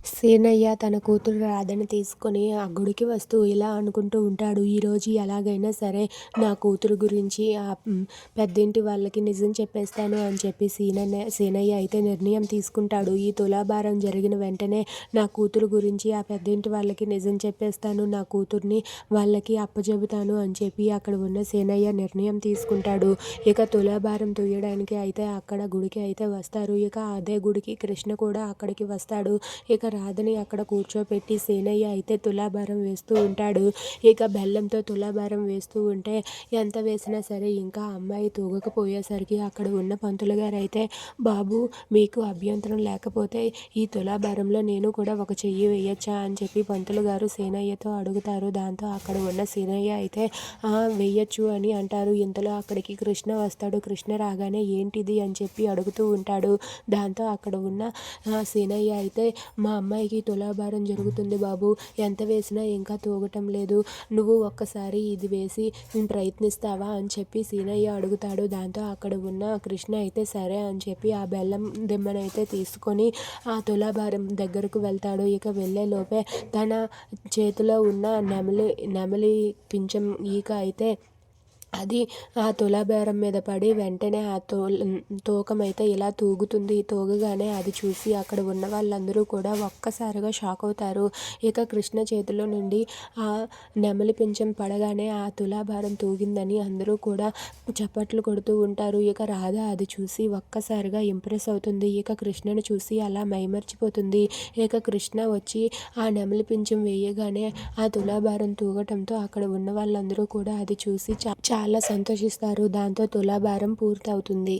సీనయ్య తన కూతురు రాధని తీసుకొని ఆ గుడికి వస్తూ ఇలా అనుకుంటూ ఉంటాడు. ఈరోజు ఎలాగైనా సరే నా కూతురు గురించి పెద్దింటి వాళ్ళకి నిజం చెప్పేస్తాను అని చెప్పి సీనయ్య అయితే నిర్ణయం తీసుకుంటాడు. ఈ తులాభారం జరిగిన వెంటనే నా కూతురు గురించి ఆ పెద్దింటి వాళ్ళకి నిజం చెప్పేస్తాను, నా కూతుర్ని వాళ్ళకి అప్పచెబుతాను అని చెప్పి అక్కడ ఉన్న సీనయ్య నిర్ణయం తీసుకుంటాడు. ఇక తులాభారం తూయడానికి అయితే అక్కడ గుడికి అయితే వస్తారు. ఇక అదే గుడికి కృష్ణ కూడా అక్కడికి వస్తాడు. ఇక రాధని అక్కడ కూర్చోపెట్టి సీనయ్య అయితే తులాభారం వేస్తూ ఉంటాడు. ఇక బెల్లంతో తులాభారం వేస్తూ ఉంటే ఎంత వేసినా సరే ఇంకా అమ్మాయి తూగకపోయేసరికి అక్కడ ఉన్న పంతులు గారు అయితే, బాబు మీకు అభ్యంతరం లేకపోతే ఈ తులాభారంలో నేను కూడా ఒక చెయ్యి వేయచ్చా అని చెప్పి పంతులు గారు సీనయ్యతో అడుగుతారు. దాంతో అక్కడ ఉన్న సీనయ్య అయితే వేయచ్చు అని అంటారు. ఇంతలో అక్కడికి కృష్ణ వస్తాడు. కృష్ణ రాగానే ఏంటిది అని చెప్పి అడుగుతూ ఉంటాడు. దాంతో అక్కడ ఉన్న సీనయ్య అయితే, మా అమ్మాయికి తులాభారం జరుగుతుంది బాబు, ఎంత వేసినా ఇంకా తూగటం లేదు, నువ్వు ఒక్కసారి ఇది వేసి ప్రయత్నిస్తావా అని చెప్పి సీనయ్య అడుగుతాడు. దాంతో అక్కడ ఉన్న కృష్ణ అయితే సరే అని చెప్పి ఆ బెల్లం దిమ్మనైతే తీసుకొని ఆ తులాభారం దగ్గరకు వెళ్తాడు. ఇక వెళ్ళే లోపే తన చేతిలో ఉన్న నెమలి పింఛం ఈక అయితే అది ఆ తులాభారం మీద పడి వెంటనే ఆ తూకమైతే ఇలా తూగుతుంది. తూగగానే అది చూసి అక్కడ ఉన్న వాళ్ళందరూ కూడా ఒక్కసారిగా షాక్ అవుతారు. ఇక కృష్ణ చేతిలో నుండి ఆ నెమలి పింఛం పడగానే ఆ తులాభారం తూగిందని అందరూ కూడా చప్పట్లు కొడుతూ ఉంటారు. ఇక రాధ అది చూసి ఒక్కసారిగా ఇంప్రెస్ అవుతుంది. ఇక కృష్ణను చూసి అలా మైమర్చిపోతుంది. ఇక కృష్ణ వచ్చి ఆ నెమలి పింఛం వేయగానే ఆ తులాభారం తూగటంతో అక్కడ ఉన్న వాళ్ళందరూ కూడా అది చూసి చాలా సంతోషిస్తారు. దాంతో తులాభారం పూర్తవుతుంది.